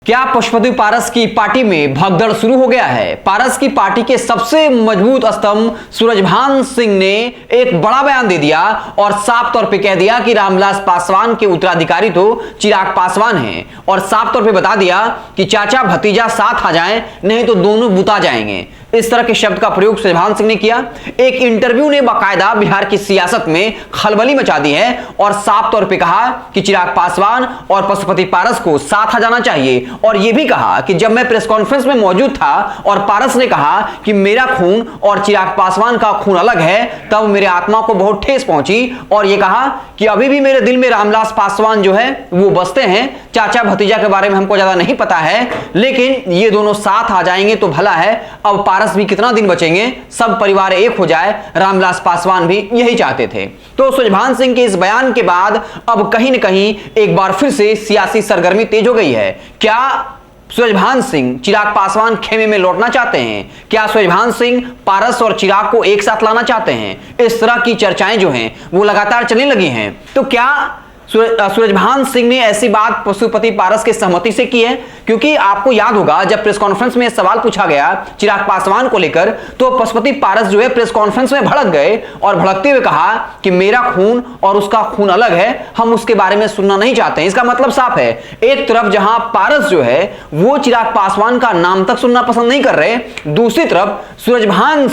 क्या पशुपति पारस की पार्टी में भगदड़ शुरू हो गया है। पारस की पार्टी के सबसे मजबूत स्तंभ सूरजभान सिंह ने एक बड़ा बयान दे दिया और साफ तौर पे कह दिया कि रामविलास पासवान के उत्तराधिकारी तो चिराग पासवान हैं और साफ तौर पे बता दिया कि चाचा भतीजा साथ आ जाएं, नहीं तो दोनों बुता जाएंगे। इस तरह के शब्द का प्रयोग सूरजभान सिंह ने किया। एक इंटरव्यू ने बाकायदा बिहार की सियासत में खलबली मचा दी है और साफ तौर पे कहा कि चिराग पासवान और पशुपति पारस को साथ आ जाना चाहिए और यह भी कहा कि जब मैं प्रेस कॉन्फ्रेंस में मौजूद था और पारस ने कहा कि मेरा खून और चिराग पासवान का खून अलग है, तब मेरे आत्मा को बहुत ठेस पहुंची और यह कहा कि अभी भी मेरे दिल में रामविलास पासवान जो है वो बसते हैं। चाचा भतीजा के बारे में हमको ज्यादा नहीं पता है, लेकिन ये दोनों साथ आ जाएंगे तो भला है। अब पारस भी कितना दिन बचेंगे, सब परिवार एक हो जाए, रामविलास पासवान भी यही चाहते थे। तो सूरजभान सिंह के इस बयान के बाद अब कहीं न कहीं एक बार फिर से सियासी सरगर्मी तेज हो गई है। क्या सूरजभान सिंह चिराग पासवान खेमे में लौटना चाहते हैं? क्या सूरजभान सिंह पारस और चिराग को एक साथ लाना चाहते हैं? इस तरह की चर्चाएं जो हैं वो लगातार चलने लगी हैं। तो क्या सूरजभान सिंह ने ऐसी बात पशुपति पारस के सहमति से की है? क्योंकि आपको याद होगा जब प्रेस कॉन्फ्रेंस में सवाल पूछा गया चिराग पासवान को लेकर, तो पशुपति पारस जो है प्रेस कॉन्फ्रेंस में भड़क गए और भड़कते हुए कहा कि मेरा खून और उसका खून अलग है, हम उसके बारे में सुनना नहीं चाहते हैं। इसका मतलब साफ है, एक तरफ जहां पारस जो है वो चिराग पासवान का नाम तक सुनना पसंद नहीं कर रहे, दूसरी तरफ सूरजभान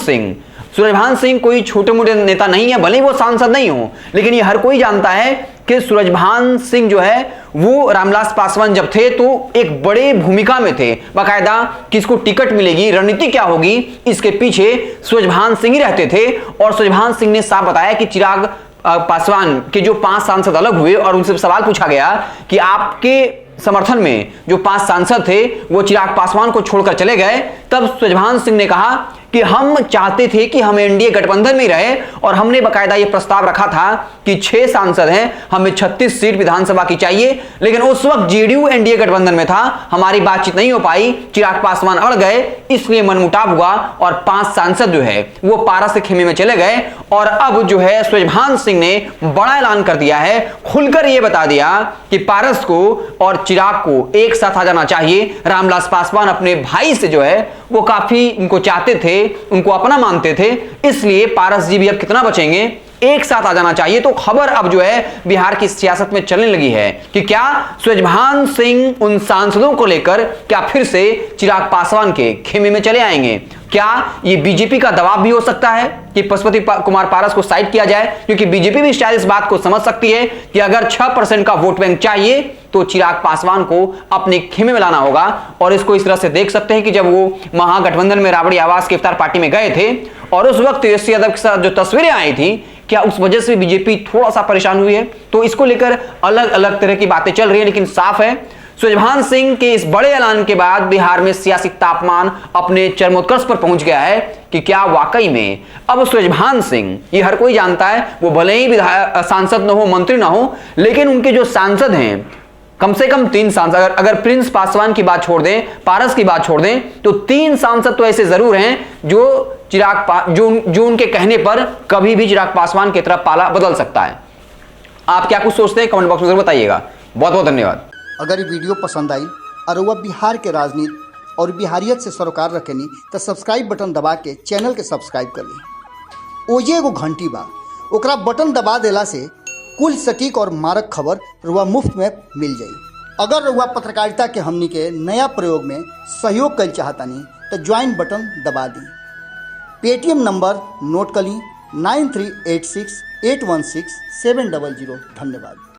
सिंह कोई छोटे मोटे नेता नहीं है, भले ही वो सांसद नहीं हो, लेकिन ये हर कोई जानता है कि सूरजभान सिंह जो है वो रामविलास पासवान जब थे तो एक बड़े भूमिका में थे। बाकायदा किसको टिकट मिलेगी, रणनीति क्या होगी, इसके पीछे सूरजभान सिंह ही रहते थे। और सूरजभान सिंह ने साफ बताया कि चिराग पासवान के जो 5 सांसद अलग हुए और उनसे सवाल पूछा गया कि आपके समर्थन में जो 5 सांसद थे वो चिराग पासवान को छोड़कर चले गए, तब सूरजभान सिंह ने कहा कि हम चाहते थे कि हम एनडीए गठबंधन में रहे और हमने बकायदा ये प्रस्ताव रखा था कि 6 सांसद हैं, हमें 36 सीट विधानसभा की चाहिए, लेकिन उस वक्त जेडीयू एनडीए गठबंधन में था, हमारी बातचीत नहीं हो पाई, चिराग पासवान अड़ गए, इसलिए मनमुटाव हुआ और 5 सांसद जो है वो पारस के खेमे में चले गए। और अब जो है सूरजभान सिंह ने बड़ा ऐलान कर दिया है, खुलकर यह बता दिया कि पारस को और चिराग को एक साथ आ जाना चाहिए। रामविलास पासवान अपने भाई से जो है वो काफी उनको चाहते थे, उनको अपना मानते थे, इसलिए पारस जी भी अब कितना बचेंगे, एक साथ आ जाना चाहिए। तो खबर अब जो है बिहार की सियासत में चलने लगी है कि क्या सूरजभान सिंह उन सांसदों को लेकर क्या फिर से चिराग पासवान के खेमे में चले आएंगे? क्या ये बीजेपी का दबाव भी हो सकता है कि पशुपति कुमार पारस को साइड किया जाए? क्योंकि बीजेपी भी शायद इस बात को समझ सकती है कि अगर 6% का वोट बैंक चाहिए तो चिराग पासवान को अपने खेमे में लाना होगा। और इसको इस तरह से देख सकते हैं कि जब वो महागठबंधन में राबड़ी आवास की इफ्तार पार्टी में गए थे और उस वक्त तेजस्वी यादव के साथ जो तस्वीरें आई थी, क्या उस वजह से बीजेपी थोड़ा सा परेशान हुई है? तो इसको लेकर अलग अलग तरह की बातें चल रही है, लेकिन साफ है सूरजभान सिंह के इस बड़े ऐलान के बाद बिहार में सियासी तापमान अपने चरमोत्कर्ष पर पहुंच गया है कि क्या वाकई में अब सूरजभान सिंह, ये हर कोई जानता है, वो भले ही सांसद न हो, मंत्री ना हो, लेकिन उनके जो सांसद हैं कम से कम 3 सांसद, अगर प्रिंस पासवान की बात छोड़ दें, पारस की बात छोड़ दें, तो 3 सांसद तो ऐसे जरूर हैं जो जो उनके कहने पर कभी भी चिराग पासवान की तरफ पाला बदल सकता है। आप क्या कुछ सोचते हैं, कमेंट बॉक्स में जरूर बताइएगा। बहुत बहुत धन्यवाद। अगर ये वीडियो पसंद आई और वह बिहार के राजनीति और बिहारियत से सरोकार रखेनी तो सब्सक्राइब बटन दबा के चैनल के सब्सक्राइब कर ली। ओजे एगो घंटी बा, ओकरा बटन दबा देला से कुल सटीक और मारक खबर रुआ मुफ्त में मिल जाई। अगर रुआ पत्रकारिता के हमनी के नया प्रयोग में सहयोग कर चाहतानी तो ज्वाइन बटन दबा दी। पेटीएम नंबर नोट कर ली 9386816700। धन्यवाद।